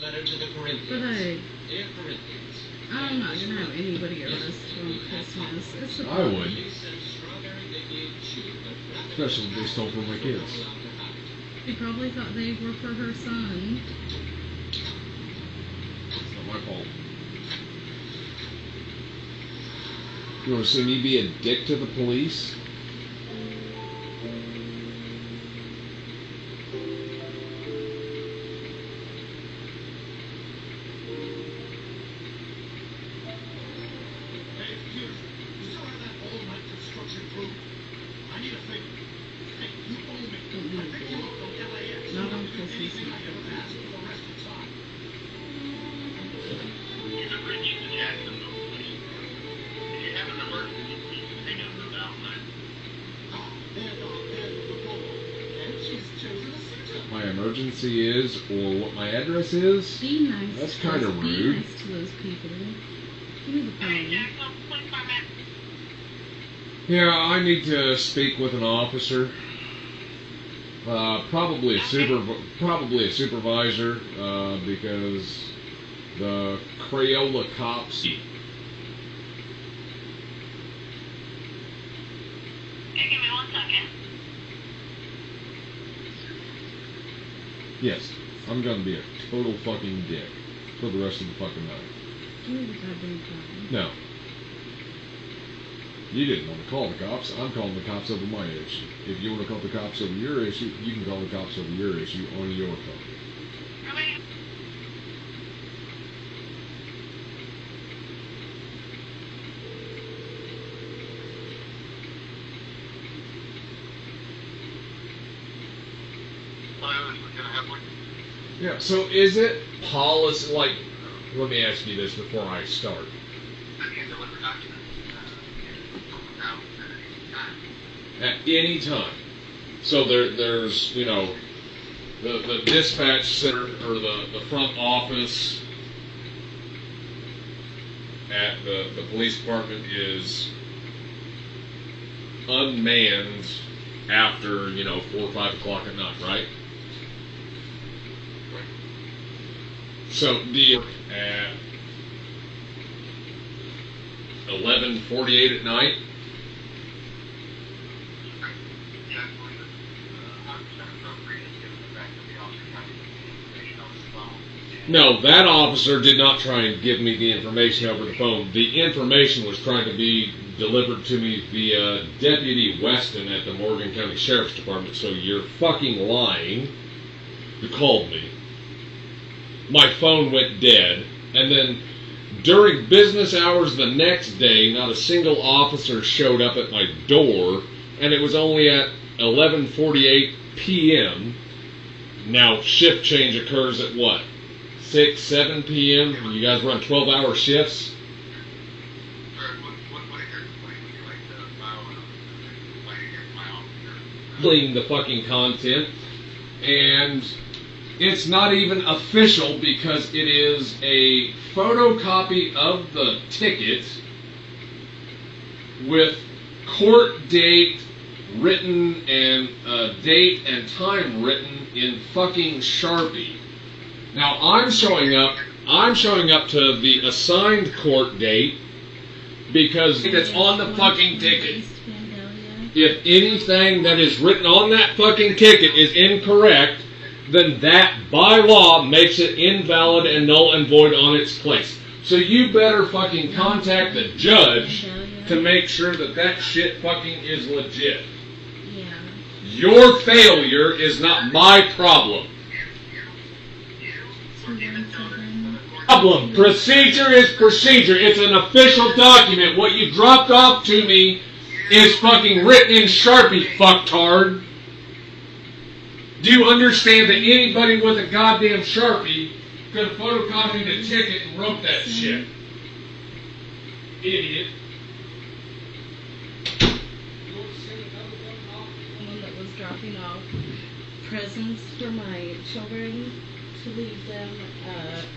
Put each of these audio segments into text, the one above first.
Letter to the Corinthians. But Dear Corinthians, I'm not gonna have anybody arrested on Christmas. It's a I would. they sent strawberry baby chew, but Especially if they stole from my kids. She probably thought they were for her son. It's not my fault. You want to see me be a dick to the police? Not on Christmas Eve. My emergency is, or what my address is? Be nice. That's to kinda those- rude. Be nice to those people. Give me the phone. Yeah, I need to speak with an officer. Probably a supervisor, because the Crayola cops. Hey, give me 1 second. Yes, I'm gonna be a total fucking dick for the rest of the fucking night. Give me the goddamn phone. No. You didn't want to call the cops. I'm calling the cops over my issue. If you want to call the cops over your issue, you can call the cops over your issue on your phone. Really? Yeah, so is it policy, like, let me ask you this before I start. At any time. So there's, you know, the dispatch center or the front office at the police department is unmanned after, 4 or 5 o'clock at night, right? So do you at 11:48 at night? No, that officer did not try and give me the information over the phone. The information was trying to be delivered to me via Deputy Weston at the Morgan County Sheriff's Department, so you're fucking lying. You called me. My phone went dead, and then during business hours the next day, not a single officer showed up at my door, and it was only at 11:48 p.m. Now, shift change occurs at what? 6, 7 p.m.? You guys run 12-hour shifts? Clean the fucking content, and it's not even official because it is a photocopy of the ticket with court date written and date and time written in fucking Sharpie. Now I'm showing up to the assigned court date because it's on the fucking ticket. If anything that is written on that fucking ticket is incorrect, then that, by law, makes it invalid and null and void on its place. So you better fucking contact the judge to make sure that that shit fucking is legit. Yeah. Your failure is not my problem. Problem. Procedure is procedure. It's an official document. What you dropped off to me is fucking written in Sharpie, fucktard. Do you understand that anybody with a goddamn Sharpie could have photocopied a ticket and wrote that shit? Idiot. Someone that was dropping off presents for my children to leave them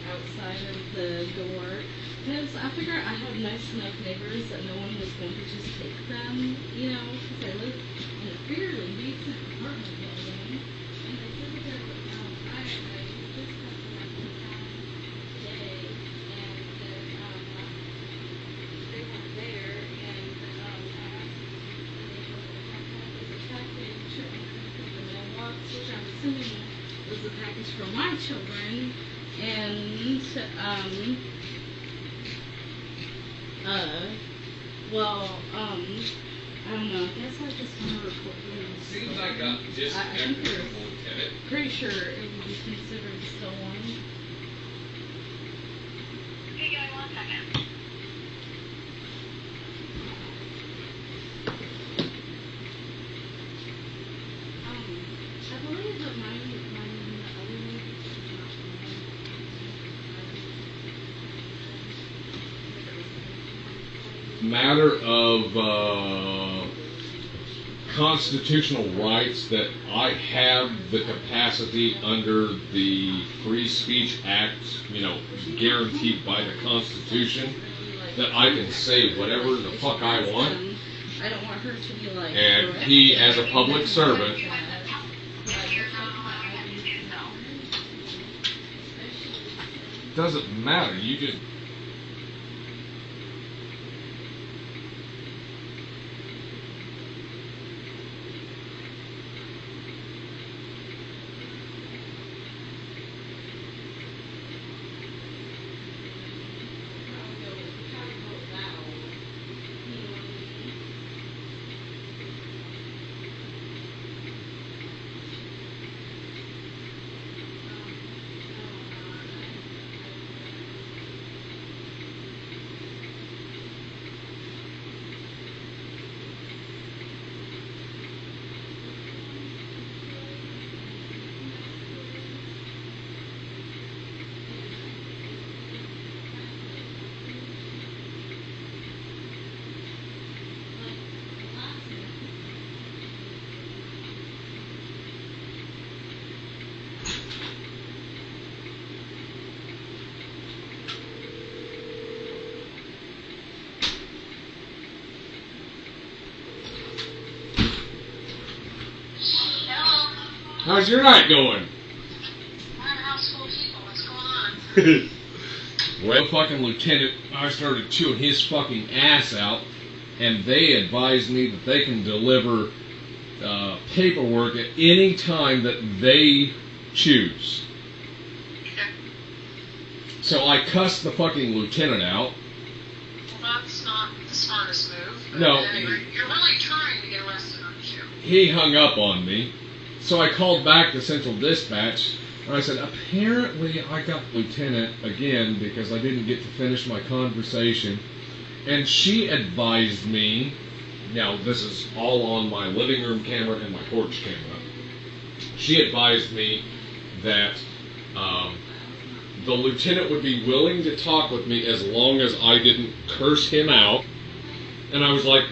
outside of the door. Because I figure I have nice enough neighbors that no one was going to just take them, because I live in a fairly decent apartment building. And I figured that outside, I just have to let them down. for my children, and I don't know. I guess I just want to report this. Seems I got disconnected from the lieutenant. Pretty sure it would be considered stolen. Hey, give me 1 second. I believe that my other neighbors did not Matter of constitutional rights that I have the capacity under the Free Speech Act, guaranteed by the Constitution, that I can say whatever the fuck I want. I don't want her to be like. And he, as a public servant, doesn't matter. You just. How's your night going? We're in a house full of people. What's going on? Well, fucking lieutenant, I started chewing his fucking ass out, and they advised me that they can deliver paperwork at any time that they choose. So I cussed the fucking lieutenant out. Well, that's not the smartest move. But No. anyway, you're really trying to get arrested, aren't you? He hung up on me. So I called back to Central Dispatch, and I said, apparently I got the lieutenant again because I didn't get to finish my conversation. And she advised me, now this is all on my living room camera and my porch camera. She advised me that the lieutenant would be willing to talk with me as long as I didn't curse him out. And I was like,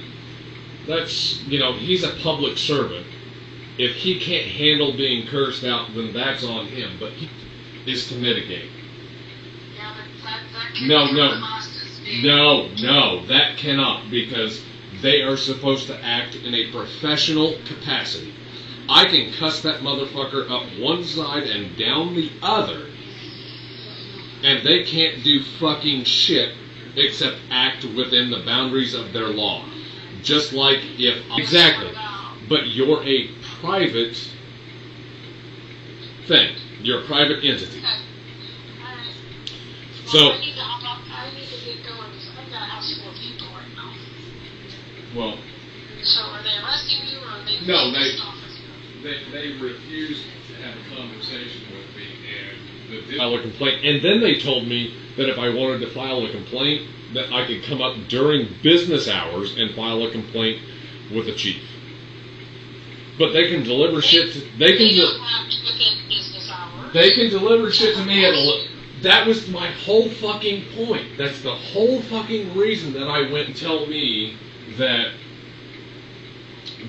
that's, he's a public servant. If he can't handle being cursed out, then that's on him. But he is to mitigate. Yeah, but that can No, be no. the hostage being- No, that cannot, because they are supposed to act in a professional capacity. I can cuss that motherfucker up one side and down the other, and they can't do fucking shit except act within the boundaries of their law. Just like if... Exactly. But you're a private thing. You're a private entity. Okay. Alright. So- I need to hop up. I need to get going because I've got a house full of people right now. Well, So are they arresting you or are they No, pissed off with you? they refused to have a conversation with me and file a complaint. And then they told me that if I wanted to file a complaint, that I could come up during business hours and file a complaint with the chief. But they can deliver shit to, They don't act within business hours. they can deliver shit to me at that was my whole fucking point. That's the whole fucking reason that I went and tell me that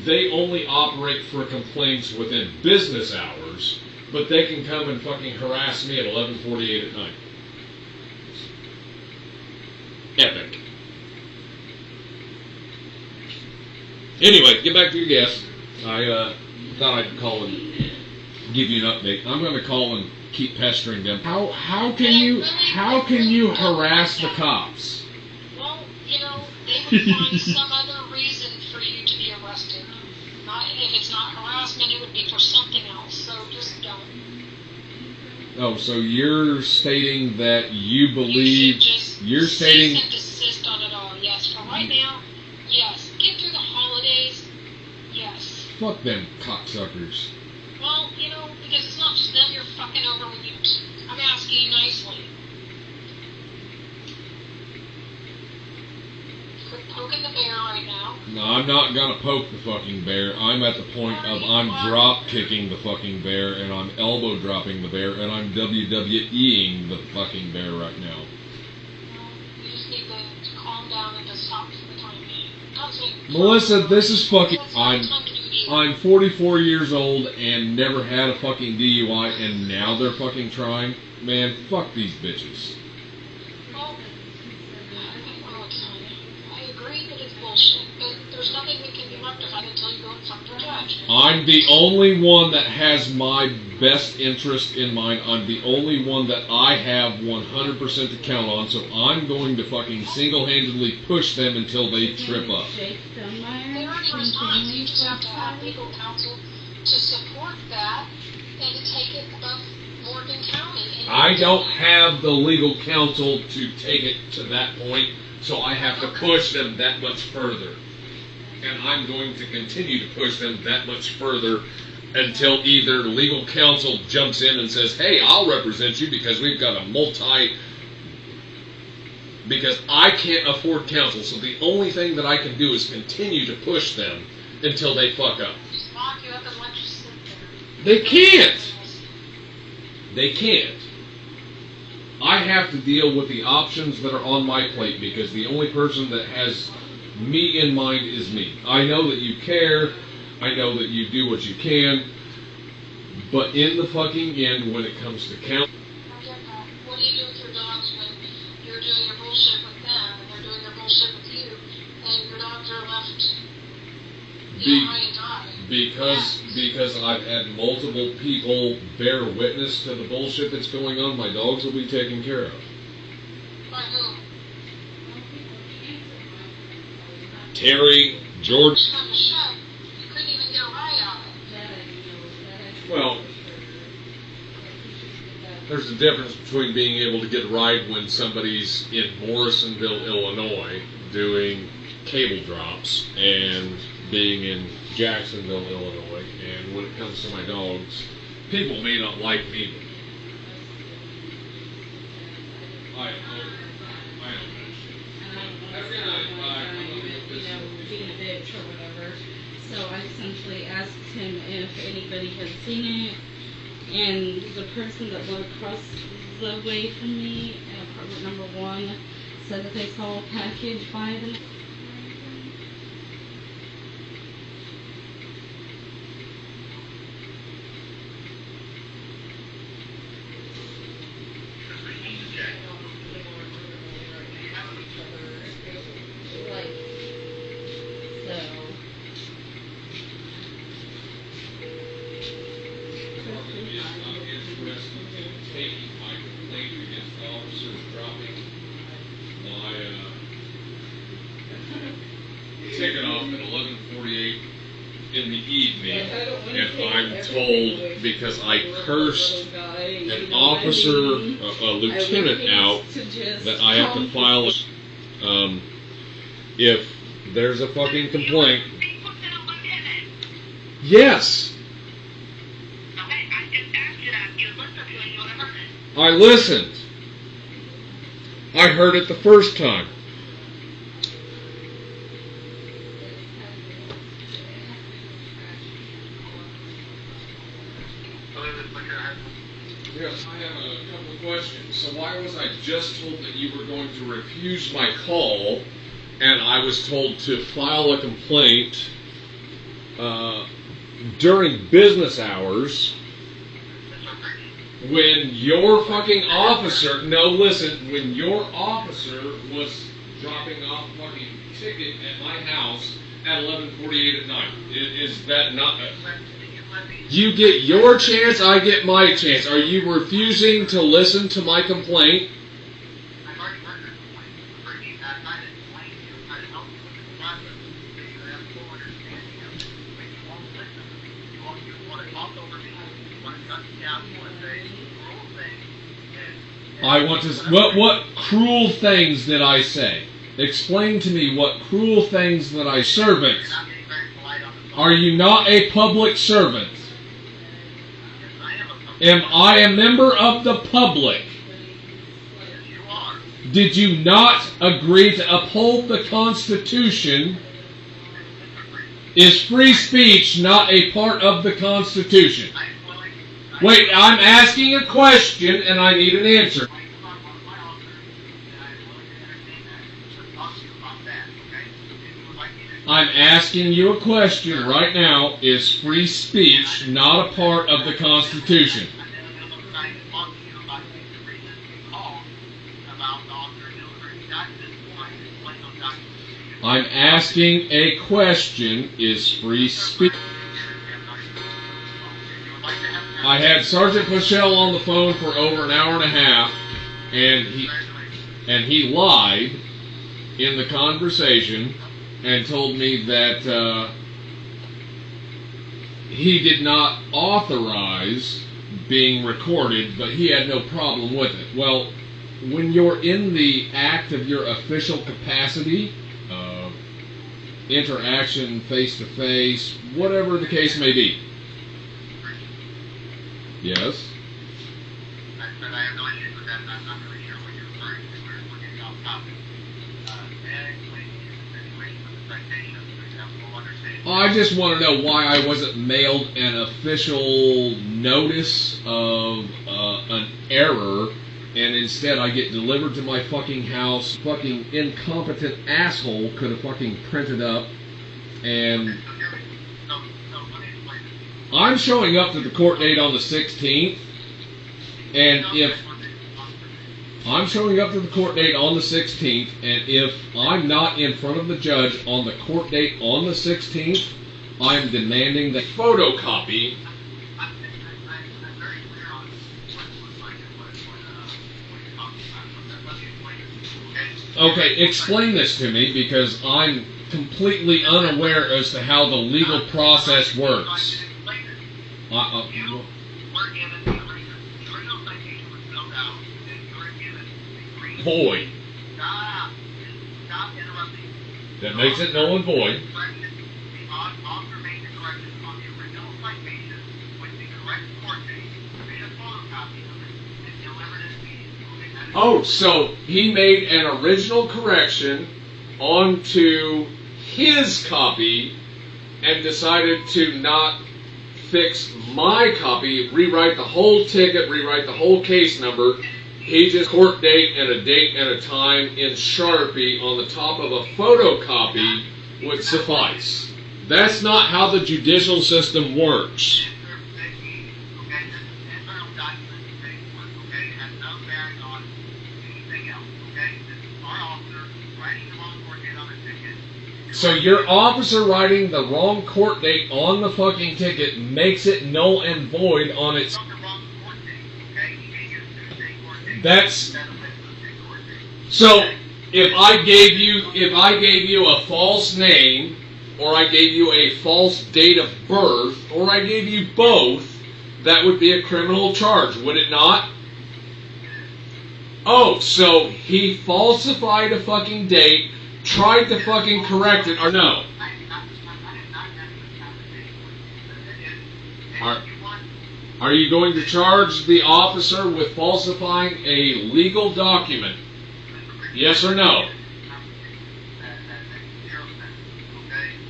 they only operate for complaints within business hours, but they can come and fucking harass me at 11:48 at night. Epic. Anyway, get back to your guest. I thought I'd call and give you an update. I'm going to call and keep pestering them. How can you harass the cops? Well, they would find some other reason for you to be arrested. Not if it's not harassment, it would be for something else. So just don't. Oh, so you're stating that you believe... You should just You're stating... cease and desist on it all. Yes, for right now, yes. Get through the holidays, yes. Fuck them cocksuckers. Well, you know, because it's not just them you're fucking over with you. I'm asking you nicely. Quit poking the bear right now. No, I'm not gonna poke the fucking bear. I'm at the point of I'm drop kicking the fucking bear, and I'm elbow dropping the bear, and I'm WWEing the fucking bear right now. Well, you just need to calm down and to stop for the time being. I'm not saying... Melissa, this is fucking... That's not the time to do it either. I'm 44 years old and never had a fucking DUI, and now they're fucking trying. Man, fuck these bitches. Well, I don't know what to tell you. I agree that it's bullshit, but there's nothing that can be rectified until you go in front of a judge. I'm the only one that has my best interest in mind. I'm the only one that I have 100% to count on, so I'm going to fucking single-handedly push them until they trip up. Jake Dunmeyer They already from resigned. Family You just have to have Court. legal counsel to support that and to take it above Morgan County. And I don't have the legal counsel to take it to that point, so I have to push them that much further. And I'm going to continue to push them that much further until either legal counsel jumps in and says, hey, I'll represent you because we've got a because I can't afford counsel, so the only thing that I can do is continue to push them until they fuck up. just lock you up and let you sit there. They can't. They can't. I have to deal with the options that are on my plate because the only person that has me in mind is me. I know that you care. I know that you do what you can. But in the fucking end, when it comes to count... I get that. What do you do with your dogs when you're doing your bullshit with them and they're doing their bullshit with you and your dogs are left high and dry? Because I've had multiple people bear witness to the bullshit that's going on, my dogs will be taken care of. By whom? Terry, George... Come to shut. You couldn't even get a ride out of it. Well, there's a difference between being able to get a ride when somebody's in Morrisonville, Illinois, doing cable drops, and being in Jacksonville, Illinois. And when it comes to my dogs, people may not like me, but I don't know shit. Every night, Being a bitch or whatever. So I essentially asked him if anybody had seen it, and the person that lived across the way from me in apartment number 1 said that they saw a package by them. Like, so. Taking my complaint against officers dropping my ticket off at 11:48 in the evening if I'm told because I cursed an officer, a lieutenant out, that I have to file if there's a fucking complaint. Yes. I listened. I heard it the first time. Yes, I have a couple of questions. So why was I just told that you were going to refuse my call, and I was told to file a complaint during business hours? When your fucking officer, no, listen, when your officer was dropping off a fucking ticket at my house at 11:48 at night, is that not... You get your chance, I get my chance. Are you refusing to listen to my complaint? I've already heard your complaint. I'm afraid you had I explained to you how to help you with the process. That you have full understanding of it. But you won't listen. You want to talk over me. You want to cut me down. You want to say cruel things. I want to. What cruel things did I say? Explain to me what cruel things that I servant. You're not being very polite on the phone. Are you not a public servant? Yes, I am a public. Am I a member of the public? Yes, you are. Did you not agree to uphold the Constitution? Is free speech not a part of the Constitution? I'm willing. Wait, I'm asking a question and I need an answer. When you talk about my officer, and I'm willing to entertain that, to talk to you about that, okay? If you would like me to... I'm asking you a question right now. Is free speech not a part of the Constitution? I'm trying to talk to you about the reason you called about the officer delivering documents for you, explain those documents to you. I'm asking a question. Is free speech... I had Sergeant Pushell on the phone for over an hour and a half, and he lied in the conversation and told me that he did not authorize being recorded, but he had no problem with it. Well, when you're in the act of your official capacity, interaction face-to-face, whatever the case may be. Yes? But I have no idea with that, and I'm not really sure what you're referring to. We're getting off topic. May I explain to you the situation with the citation so you have full understanding? I just want to know why I wasn't mailed an official notice of an error, and instead I get delivered to my fucking house. Fucking incompetent asshole could have fucking printed up, and So let me explain this. I'm showing up to the court date on the 16th, and if I'm showing up to the court date on the 16th, and if I'm not in front of the judge on the court date on the 16th, I'm demanding the photocopy. I'm very clear on what it looks like and what you're talking about. Let me explain it. Okay? Okay, explain this to me, because I'm completely unaware as to how the legal process works. You were given the original citation was filled out, and you were given the green. Void. Stop interrupting. That makes it null and void. The author made the correction on the original citation with the correct court date, made a photocopy of it, and delivered it immediately. Oh, so he made an original correction onto his copy and decided to not fix my copy, rewrite the whole ticket, rewrite the whole case number. He just court date and a time in Sharpie on the top of a photocopy would suffice. That's not how the judicial system works. So your officer writing the wrong court date on the fucking ticket makes it null and void on its... That's... So if I gave you a false name, or I gave you a false date of birth, or I gave you both, that would be a criminal charge, would it not? Oh, so he falsified a fucking date, tried to fucking correct it, or no? Are you going to charge the officer with falsifying a legal document? Yes or no?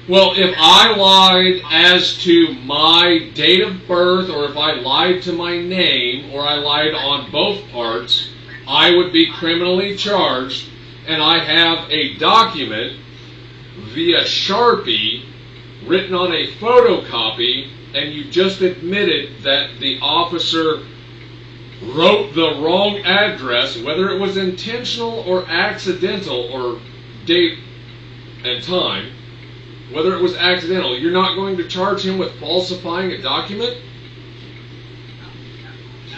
Well, if I lied as to my date of birth, or if I lied to my name, or I lied on both parts, I would be criminally charged, and I have a document via Sharpie written on a photocopy, and you just admitted that the officer wrote the wrong address, whether it was intentional or accidental, or date and time, whether it was accidental, you're not going to charge him with falsifying a document?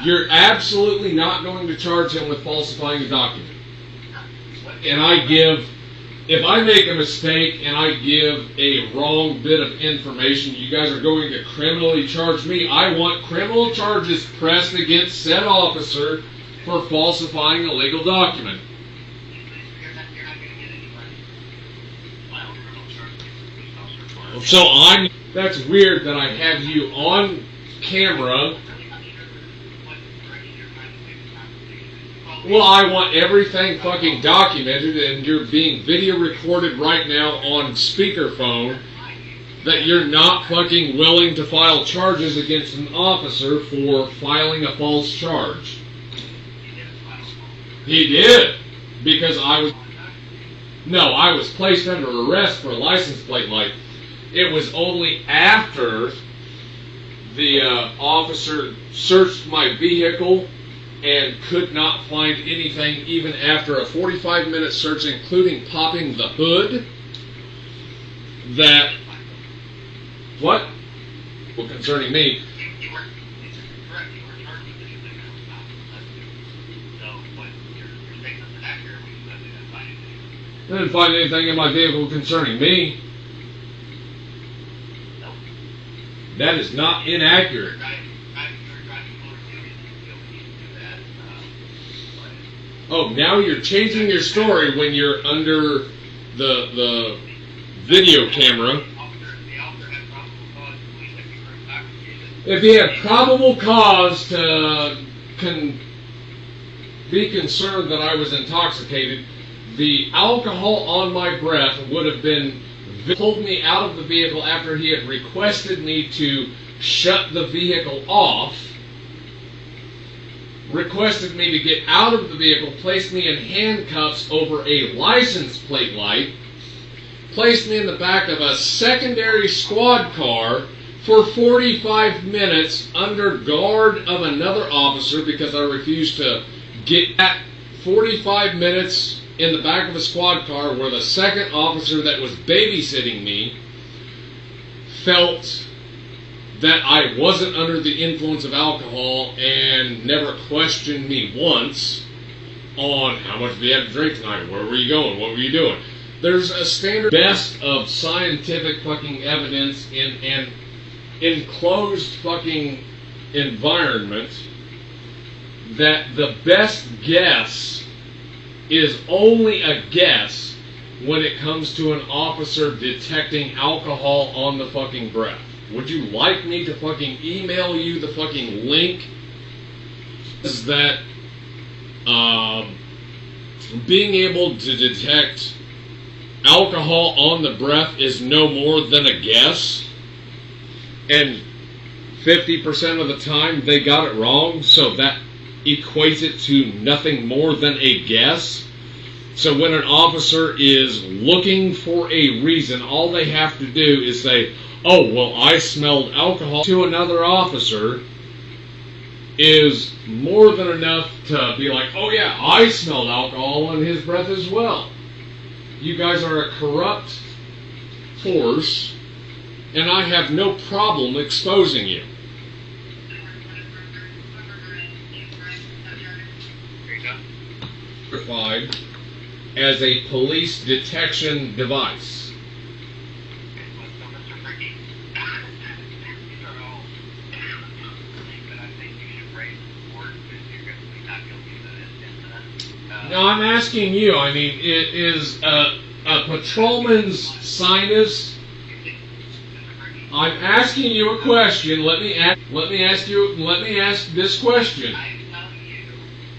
You're absolutely not going to charge him with falsifying a document. And if I make a mistake and I give a wrong bit of information, you guys are going to criminally charge me. I want criminal charges pressed against said officer for falsifying a legal document. You're not going to get anybody. File criminal charges against police officer for So that's weird that I have you on camera. Well, I want everything fucking documented, and you're being video recorded right now on speakerphone that you're not fucking willing to file charges against an officer for filing a false charge. He did, because I was placed under arrest for a license plate light. It was only after the officer searched my vehicle and could not find anything even after a 45-minute search, including popping the hood, that... What? Well, concerning me... You were correct. You were charged with anything that was not possessed. So, when your statement's inaccurate, we said they didn't find anything. I didn't find anything in my vehicle concerning me. No. That is not inaccurate. You're driving motor vehicles, you don't need to do that. Oh, now you're changing your story when you're under the video camera. The officer had probable cause to believe that you were intoxicated. If he had probable cause to be concerned that I was intoxicated, the alcohol on my breath would have been pulled me out of the vehicle after he had requested me to shut the vehicle off, requested me to get out of the vehicle, placed me in handcuffs over a license plate light, placed me in the back of a secondary squad car for 45 minutes under guard of another officer because I refused to get at 45 minutes in the back of a squad car where the second officer that was babysitting me felt that I wasn't under the influence of alcohol and never questioned me once on how much we had to drink tonight, where were you going, what were you doing. There's a standard best of scientific fucking evidence in an enclosed fucking environment that the best guess is only a guess when it comes to an officer detecting alcohol on the fucking breath. Would you like me to fucking email you the fucking link? Is that being able to detect alcohol on the breath is no more than a guess, and 50% of the time they got it wrong, so that equates it to nothing more than a guess. So when an officer is looking for a reason, all they have to do is say, oh, well, I smelled alcohol, to another officer is more than enough to be like, oh yeah, I smelled alcohol in his breath as well. You guys are a corrupt force, and I have no problem exposing you. Certified as a police detection device. So, Mr. Bricky, these are all things that I think you should raise with the board if you're going to be not guilty of this incident. No, I'm asking you. I mean, it is a patrolman's sinus. I'm asking you a question. Let me ask this question. I tell you,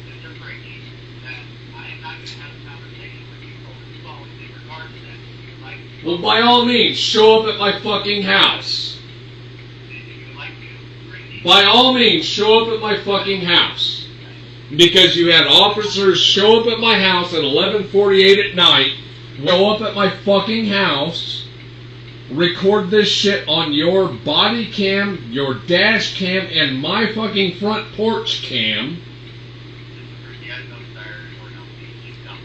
Mr. Bricky, that I am not going to have a conversation with you over the phone in regard to that. If you'd like to, Well, by all means, show up at my fucking house. if you'd like to bring these By all means, show up at my fucking house. Because you had officers show up at my house at 11:48 at night, go up at my fucking house, record this shit on your body cam, your dash cam, and my fucking front porch cam. Bricky, I have no desire or no need to talk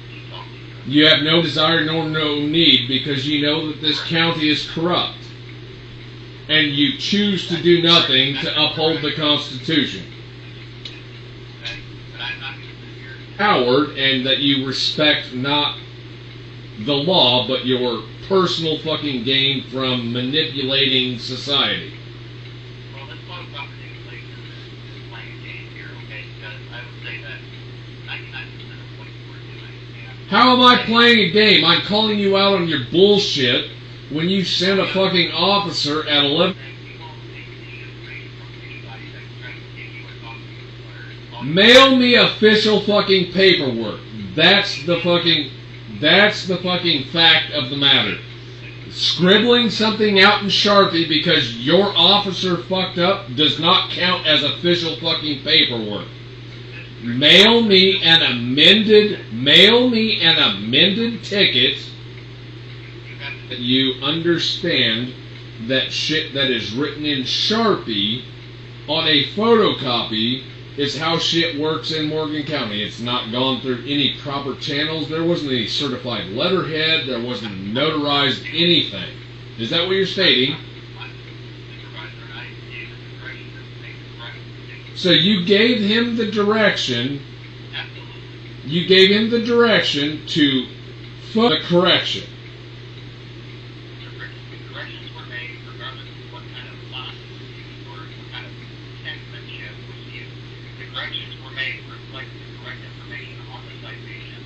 to you. You have no desire nor no need because you know that this county is corrupt. And you choose to do nothing to uphold the Constitution. Okay? But I'm not going to sit here. Howard, and that you respect not the law, but your personal fucking gain from manipulating society. Well, let's talk about manipulation and playing a game here, okay? Because I would say that How am I playing a game? I'm calling you out on your bullshit when you send a fucking officer at 11. Mail me official fucking paperwork. That's the fucking fact of the matter. Scribbling something out in Sharpie because your officer fucked up does not count as official fucking paperwork. Mail me an amended ticket. You understand that shit that is written in Sharpie on a photocopy is how shit works in Morgan County. It's not gone through any proper channels. There wasn't any certified letterhead. There wasn't notarized anything. Is that what you're stating? So you gave him the direction. You gave him the direction to the correction. The corrections were made regardless of what kind of font or what kind of penmanship was used. The corrections were made to reflect the correct information on the citation.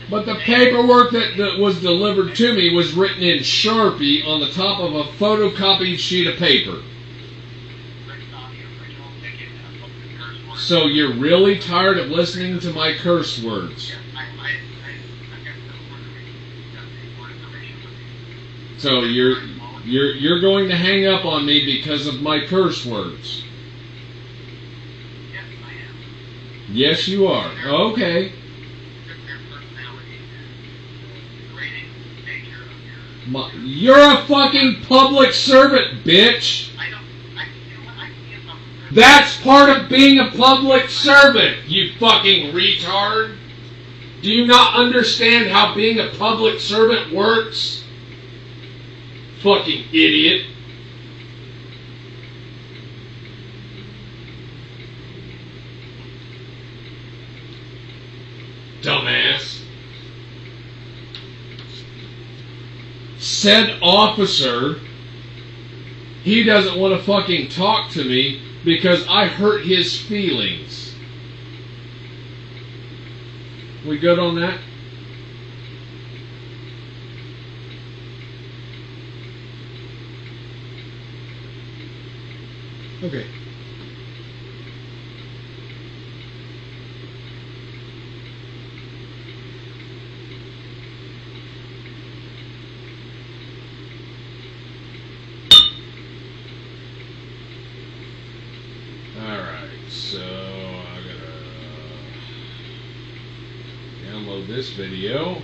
But the paperwork that was delivered to me was written in Sharpie on the top of a photocopied sheet of paper. So you're really tired of listening to my curse words. So you're going to hang up on me because of my curse words. Yes, I am. Yes, you are. Okay. Their personality and the grading nature of your... You're a fucking public servant, bitch. I can be a public servant. That's part of being a public servant, you fucking retard. Do you not understand how being a public servant works? Fucking idiot. Dumbass. Said officer, he doesn't want to fucking talk to me because I hurt his feelings. We good on that? Okay. Alright, so I gotta download this video.